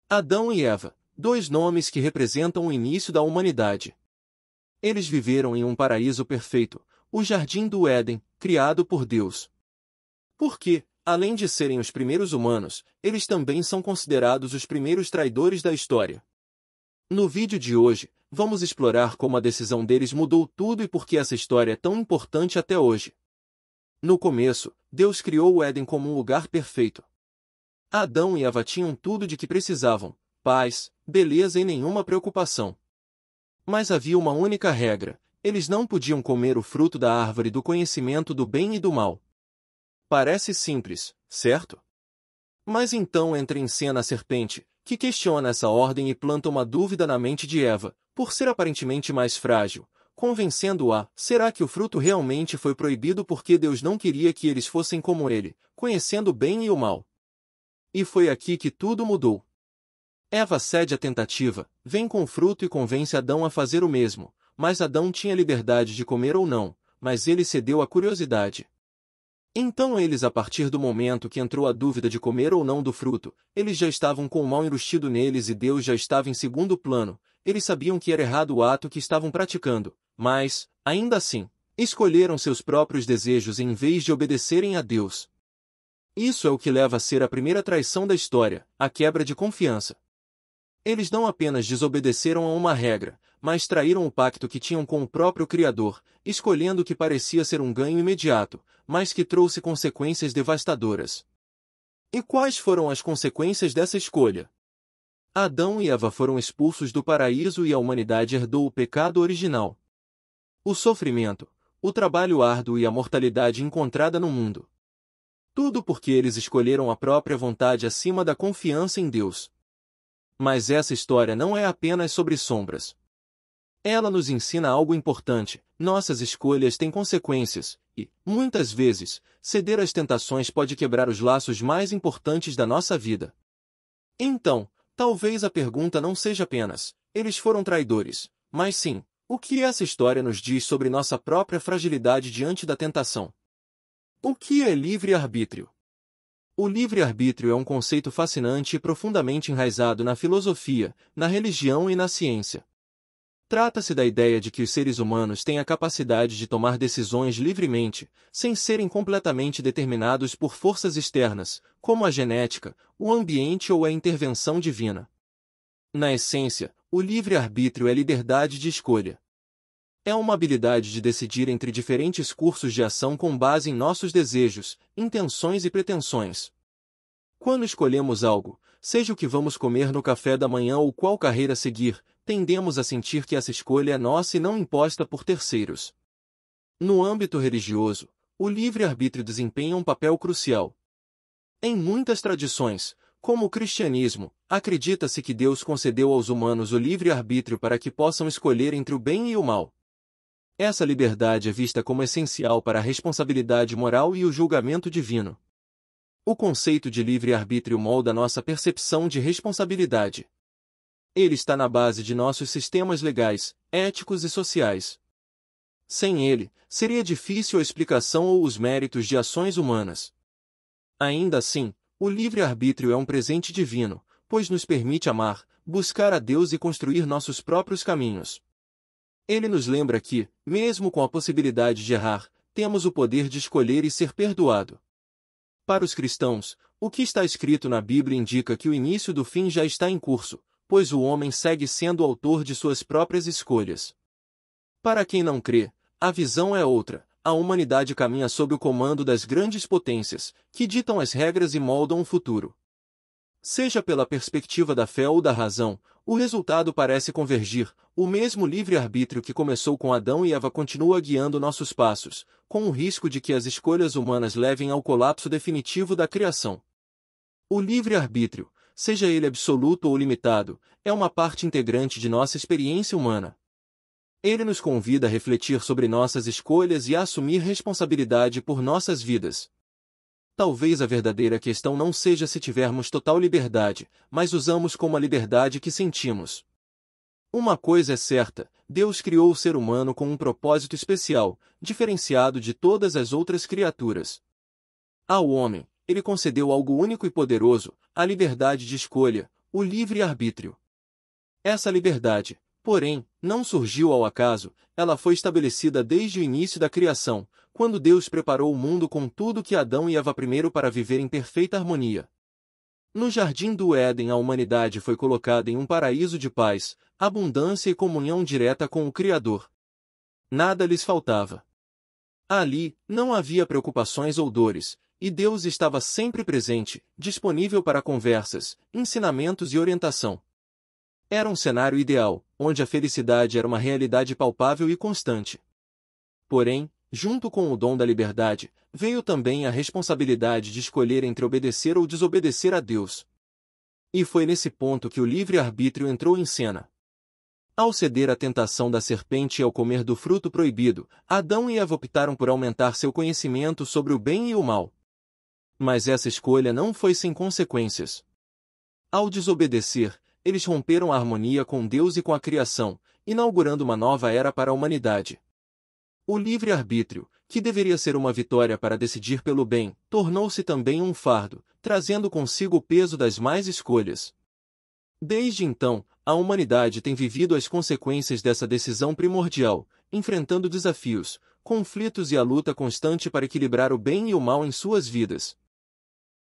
Adão e Eva, dois nomes que representam o início da humanidade. Eles viveram em um paraíso perfeito, o Jardim do Éden, criado por Deus. Porque, além de serem os primeiros humanos, eles também são considerados os primeiros traidores da história. No vídeo de hoje, vamos explorar como a decisão deles mudou tudo e por que essa história é tão importante até hoje. No começo, Deus criou o Éden como um lugar perfeito. Adão e Eva tinham tudo de que precisavam: paz, beleza e nenhuma preocupação. Mas havia uma única regra: eles não podiam comer o fruto da árvore do conhecimento do bem e do mal. Parece simples, certo? Mas então entra em cena a serpente, que questiona essa ordem e planta uma dúvida na mente de Eva, por ser aparentemente mais frágil, convencendo-a: será que o fruto realmente foi proibido porque Deus não queria que eles fossem como ele, conhecendo o bem e o mal? E foi aqui que tudo mudou. Eva cede à tentativa, vem com o fruto e convence Adão a fazer o mesmo, mas Adão tinha liberdade de comer ou não, mas ele cedeu à curiosidade. Então eles, a partir do momento que entrou a dúvida de comer ou não do fruto, eles já estavam com o mal enrustido neles e Deus já estava em segundo plano. Eles sabiam que era errado o ato que estavam praticando, mas, ainda assim, escolheram seus próprios desejos em vez de obedecerem a Deus. Isso é o que leva a ser a primeira traição da história, a quebra de confiança. Eles não apenas desobedeceram a uma regra, mas traíram o pacto que tinham com o próprio Criador, escolhendo o que parecia ser um ganho imediato, mas que trouxe consequências devastadoras. E quais foram as consequências dessa escolha? Adão e Eva foram expulsos do paraíso e a humanidade herdou o pecado original. O sofrimento, o trabalho árduo e a mortalidade encontrada no mundo. Tudo porque eles escolheram a própria vontade acima da confiança em Deus. Mas essa história não é apenas sobre sombras. Ela nos ensina algo importante: nossas escolhas têm consequências, e, muitas vezes, ceder às tentações pode quebrar os laços mais importantes da nossa vida. Então, talvez a pergunta não seja apenas: eles foram traidores, mas sim: o que essa história nos diz sobre nossa própria fragilidade diante da tentação? O que é livre-arbítrio? O livre-arbítrio é um conceito fascinante e profundamente enraizado na filosofia, na religião e na ciência. Trata-se da ideia de que os seres humanos têm a capacidade de tomar decisões livremente, sem serem completamente determinados por forças externas, como a genética, o ambiente ou a intervenção divina. Na essência, o livre-arbítrio é liberdade de escolha. É uma habilidade de decidir entre diferentes cursos de ação com base em nossos desejos, intenções e pretensões. Quando escolhemos algo, seja o que vamos comer no café da manhã ou qual carreira seguir, tendemos a sentir que essa escolha é nossa e não imposta por terceiros. No âmbito religioso, o livre-arbítrio desempenha um papel crucial. Em muitas tradições, como o cristianismo, acredita-se que Deus concedeu aos humanos o livre-arbítrio para que possam escolher entre o bem e o mal. Essa liberdade é vista como essencial para a responsabilidade moral e o julgamento divino. O conceito de livre-arbítrio molda nossa percepção de responsabilidade. Ele está na base de nossos sistemas legais, éticos e sociais. Sem ele, seria difícil a explicação ou os méritos de ações humanas. Ainda assim, o livre-arbítrio é um presente divino, pois nos permite amar, buscar a Deus e construir nossos próprios caminhos. Ele nos lembra que, mesmo com a possibilidade de errar, temos o poder de escolher e ser perdoado. Para os cristãos, o que está escrito na Bíblia indica que o início do fim já está em curso, pois o homem segue sendo o autor de suas próprias escolhas. Para quem não crê, a visão é outra: a humanidade caminha sob o comando das grandes potências, que ditam as regras e moldam o futuro. Seja pela perspectiva da fé ou da razão, o resultado parece convergir: o mesmo livre-arbítrio que começou com Adão e Eva continua guiando nossos passos, com o risco de que as escolhas humanas levem ao colapso definitivo da criação. O livre-arbítrio, seja ele absoluto ou limitado, é uma parte integrante de nossa experiência humana. Ele nos convida a refletir sobre nossas escolhas e a assumir responsabilidade por nossas vidas. Talvez a verdadeira questão não seja se tivermos total liberdade, mas usamos como a liberdade que sentimos. Uma coisa é certa: Deus criou o ser humano com um propósito especial, diferenciado de todas as outras criaturas. Ao homem, ele concedeu algo único e poderoso: a liberdade de escolha, o livre-arbítrio. Essa liberdade, porém, não surgiu ao acaso, ela foi estabelecida desde o início da criação, quando Deus preparou o mundo com tudo que Adão e Eva primeiro para viver em perfeita harmonia. No jardim do Éden, a humanidade foi colocada em um paraíso de paz, abundância e comunhão direta com o Criador. Nada lhes faltava. Ali, não havia preocupações ou dores, e Deus estava sempre presente, disponível para conversas, ensinamentos e orientação. Era um cenário ideal, onde a felicidade era uma realidade palpável e constante. Porém, junto com o dom da liberdade, veio também a responsabilidade de escolher entre obedecer ou desobedecer a Deus. E foi nesse ponto que o livre-arbítrio entrou em cena. Ao ceder à tentação da serpente e ao comer do fruto proibido, Adão e Eva optaram por aumentar seu conhecimento sobre o bem e o mal. Mas essa escolha não foi sem consequências. Ao desobedecer, eles romperam a harmonia com Deus e com a criação, inaugurando uma nova era para a humanidade. O livre-arbítrio, que deveria ser uma vitória para decidir pelo bem, tornou-se também um fardo, trazendo consigo o peso das más escolhas. Desde então, a humanidade tem vivido as consequências dessa decisão primordial, enfrentando desafios, conflitos e a luta constante para equilibrar o bem e o mal em suas vidas.